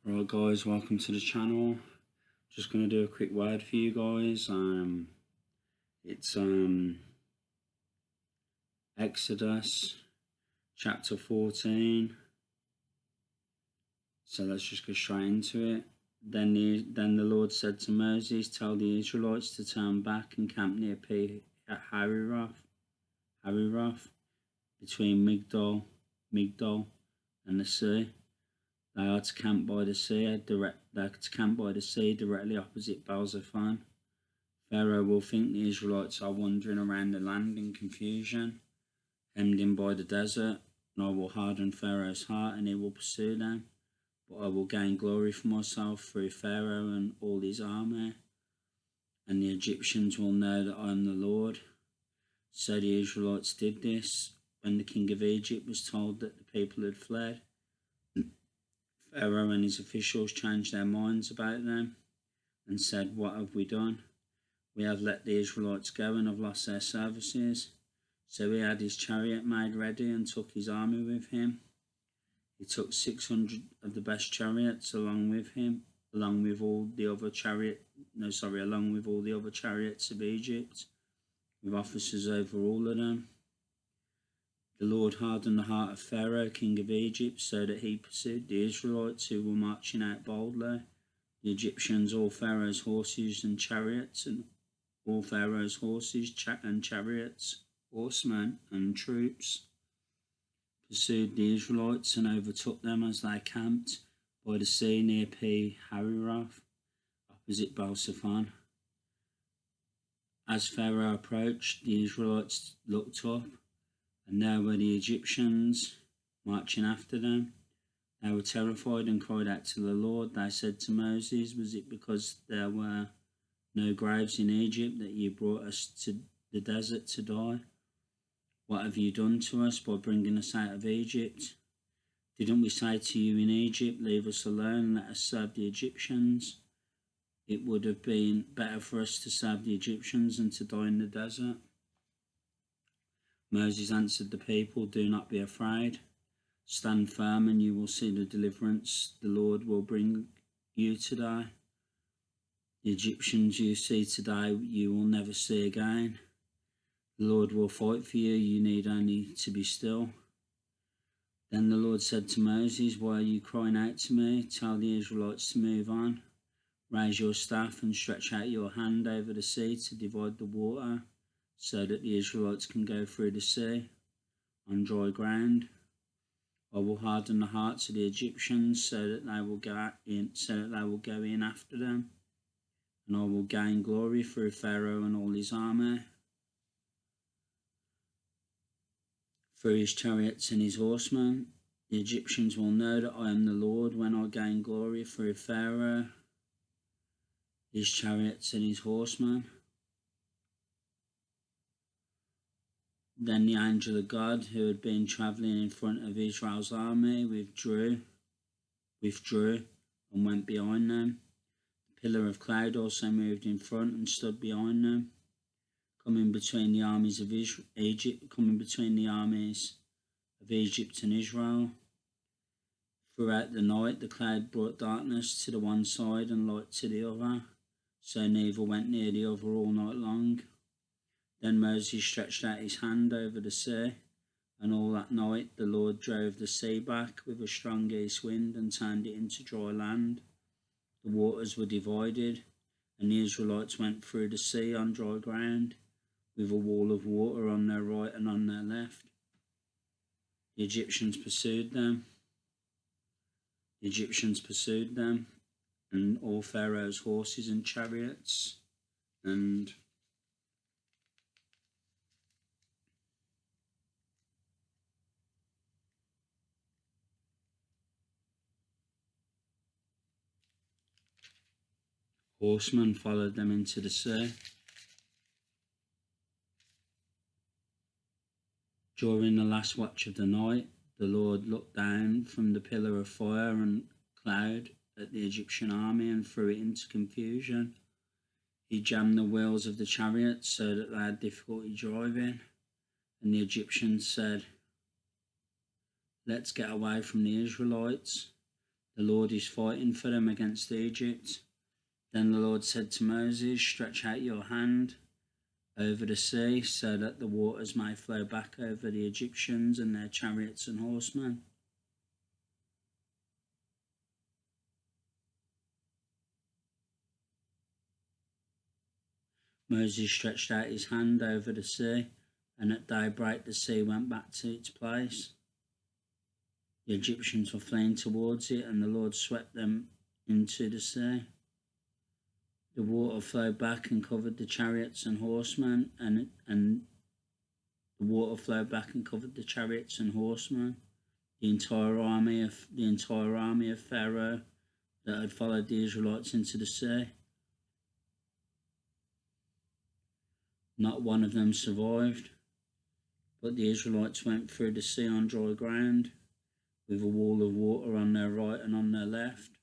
Right guys, welcome to the channel. Just going to do a quick word for you guys. It's Exodus chapter 14. So let's just go straight into it. Then the Lord said to Moses, "Tell the Israelites to turn back and camp near Hahiroth, between Migdol and the sea. They are to camp by the sea, directly opposite Baal-zephon. Pharaoh will think the Israelites are wandering around the land in confusion, hemmed in by the desert, and I will harden Pharaoh's heart and he will pursue them. But I will gain glory for myself through Pharaoh and all his army, and the Egyptians will know that I am the Lord." So the Israelites did this. When the king of Egypt was told that the people had fled, Pharaoh and his officials changed their minds about them and said, "What have we done? We have let the Israelites go and have lost their services." So he had his chariot made ready and took his army with him. He took 600 of the best chariots along with him, along with all the other chariots of Egypt, with officers over all of them. The Lord hardened the heart of Pharaoh, king of Egypt, so that he pursued the Israelites who were marching out boldly. The Egyptians, all Pharaoh's horses and chariots, horsemen and troops, pursued the Israelites and overtook them as they camped by the sea near Pi-hahiroth, opposite Baal-zephon. As Pharaoh approached, the Israelites looked up, and there were the Egyptians marching after them. They were terrified and cried out to the Lord. They said to Moses, "Was it because there were no graves in Egypt that you brought us to the desert to die? What have you done to us by bringing us out of Egypt? Didn't we say to you in Egypt, 'Leave us alone and let us serve the Egyptians'? It would have been better for us to serve the Egyptians than to die in the desert." Moses answered the people, "Do not be afraid. Stand firm and you will see the deliverance the Lord will bring you today. The Egyptians you see today you will never see again. The Lord will fight for you. You need only to be still." Then the Lord said to Moses, "Why are you crying out to me? Tell the Israelites to move on. Raise your staff and stretch out your hand over the sea to divide the water, so that the Israelites can go through the sea on dry ground. I will harden the hearts of the Egyptians so that they will go in after them, and I will gain glory through Pharaoh and all his army, through his chariots and his horsemen. The Egyptians will know that I am the Lord when I gain glory through Pharaoh, his chariots and his horsemen." Then the angel of God, who had been travelling in front of Israel's army, withdrew and went behind them. The pillar of cloud also moved in front and stood behind them, coming between the armies of Egypt and Israel. Throughout the night, the cloud brought darkness to the one side and light to the other, so neither went near the other all night long. Then Moses stretched out his hand over the sea, and all that night the Lord drove the sea back with a strong east wind and turned it into dry land. The waters were divided, and the Israelites went through the sea on dry ground, with a wall of water on their right and on their left. The Egyptians pursued them, and all Pharaoh's horses and chariots, and horsemen followed them into the sea. During the last watch of the night, the Lord looked down from the pillar of fire and cloud at the Egyptian army and threw it into confusion. He jammed the wheels of the chariots so that they had difficulty driving, and the Egyptians said, "Let's get away from the Israelites." The Lord is fighting for them against Egypt. Then the Lord said to Moses, stretch out your hand over the sea so that the waters may flow back over the Egyptians and their chariots and horsemen. Moses stretched out his hand over the sea, and at daybreak the sea went back to its place. The Egyptians were fleeing towards it, and the Lord swept them into the sea. The water flowed back and covered the chariots and horsemen, and the water flowed back and covered the chariots and horsemen. The entire army of Pharaoh that had followed the Israelites into the sea. Not one of them survived, but the Israelites went through the sea on dry ground, with a wall of water on their right and on their left.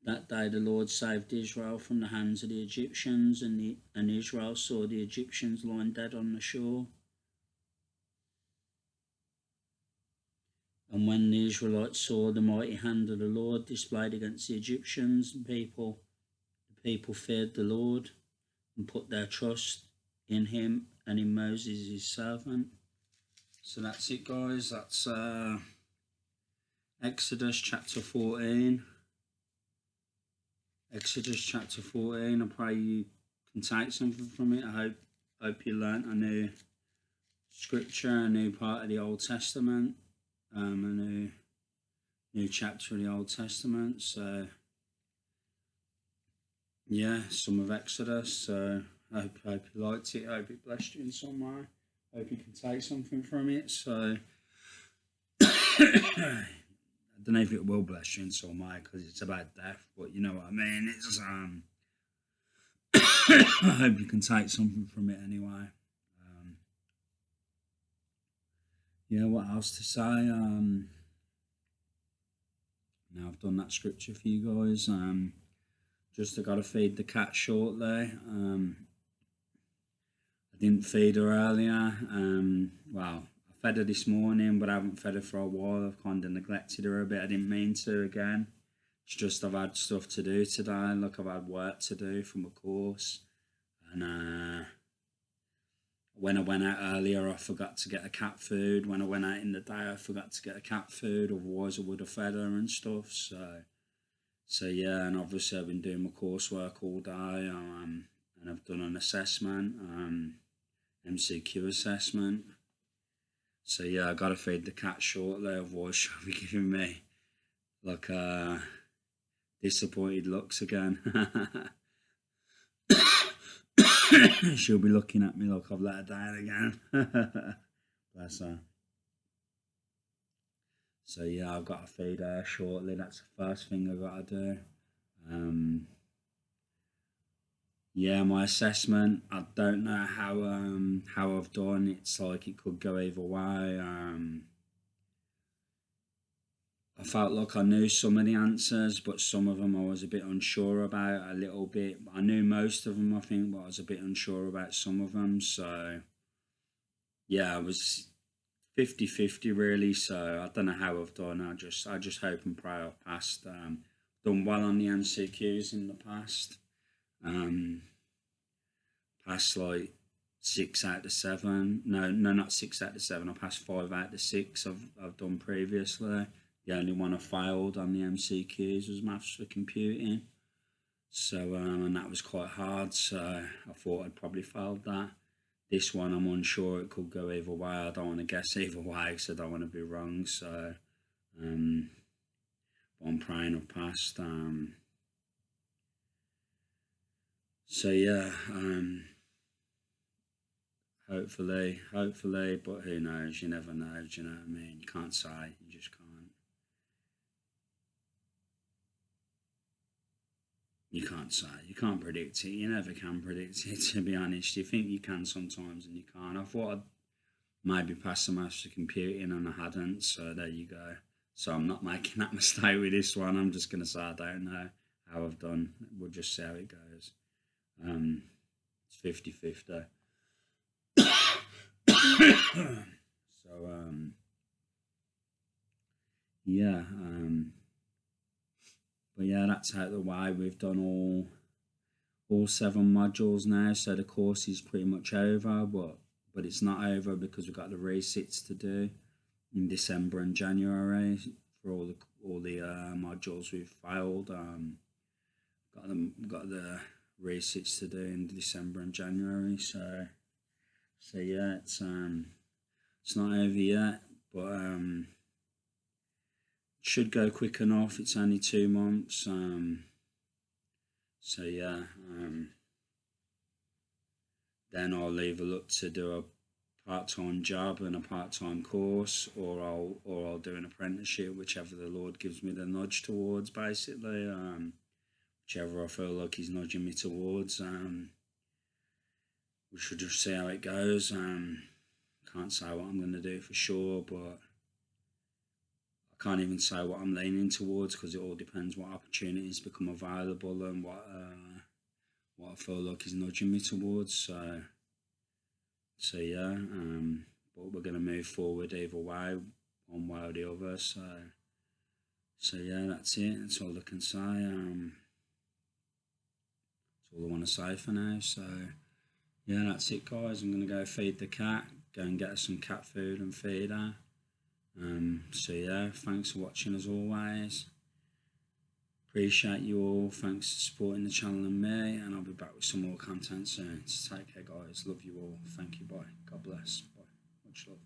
That day the Lord saved Israel from the hands of the Egyptians, and Israel saw the Egyptians lying dead on the shore. And when the Israelites saw the mighty hand of the Lord displayed against the Egyptians, the people feared the Lord and put their trust in him and in Moses his servant. So that's it, guys. That's Exodus chapter 14. Exodus chapter 14. I pray you can take something from it. I hope you learnt a new scripture, a new part of the Old Testament, a new chapter of the Old Testament. So yeah, some of Exodus. So I hope you liked it. I hope it blessed you in some way. I hope you can take something from it. So I don't know if it will bless you in some way because it's about death, but you know what I mean. It's I hope you can take something from it anyway. Yeah, what else to say? Now I've done that scripture for you guys. Just I got to feed the cat shortly. I didn't feed her earlier. Well, I fed her this morning, but I haven't fed her for a while. I've kind of neglected her a bit. I didn't mean to again. It's just I've had stuff to do today. Like I've had work to do from a course. And when I went out earlier, I forgot to get her cat food. When I went out in the day, I forgot to get her cat food. Otherwise, I would have fed her and stuff. So yeah, and obviously I've been doing my coursework all day. And I've done an assessment, MCQ assessment. So yeah, I got to feed the cat shortly. Otherwise, she'll be giving me like disappointed looks again. She'll be looking at me like I've let her down again. Bless her. So yeah, I've got to feed her shortly. That's the first thing I've got to do. Yeah, my assessment, I don't know how I've done. It's like it could go either way. I felt like I knew some of the answers, but some of them I was a bit unsure about, a little bit. I knew most of them, I think, but I was a bit unsure about some of them. So, yeah, I was 50-50 really. So I don't know how I've done. I just hope and pray I've passed. Done well on the MCQs in the past. Passed like 6 out of 7. No, not 6 out of 7. I passed 5 out of 6. I've done previously. The only one I failed on the MCQs was maths for computing. So and that was quite hard. So I thought I'd probably failed that. This one I'm unsure. It could go either way. I don't want to guess either way because I don't want to be wrong. So but I'm praying I've passed. So yeah. Hopefully, but who knows? You never know, do you know what I mean? You can't say, you just can't. You can't say, you can't predict it, you never can predict it, to be honest. You think you can sometimes and you can't. I thought I'd maybe pass the maths to computing and I hadn't, so there you go. So I'm not making that mistake with this one. I'm just going to say I don't know how I've done. We'll just see how it goes. It's 50-50. So yeah, But yeah, that's out the way. We've done all 7 modules now, so the course is pretty much over, but it's not over because we've got the resits to do in December and January for all the modules we've failed. Got the resits to do in December and January, so yeah, it's not over yet, but should go quick enough. It's only 2 months, so yeah. Then I'll either look to do a part-time job and a part-time course, or I'll do an apprenticeship, whichever the Lord gives me the nudge towards, basically. Whichever I feel like He's nudging me towards. We should just see how it goes. Can't say what I'm going to do for sure, but I can't even say what I'm leaning towards because it all depends what opportunities become available and what I feel like is nudging me towards. So yeah, but we're going to move forward either way, one way or the other. So yeah, that's it. That's all I can say. That's all I want to say for now. So yeah, that's it, guys. I'm going to go feed the cat, go and get her some cat food and feed her. So yeah, thanks for watching as always. Appreciate you all. Thanks for supporting the channel and me, and I'll be back with some more content soon. So take care, guys. Love you all. Thank you. Bye. God bless. Bye. Much love.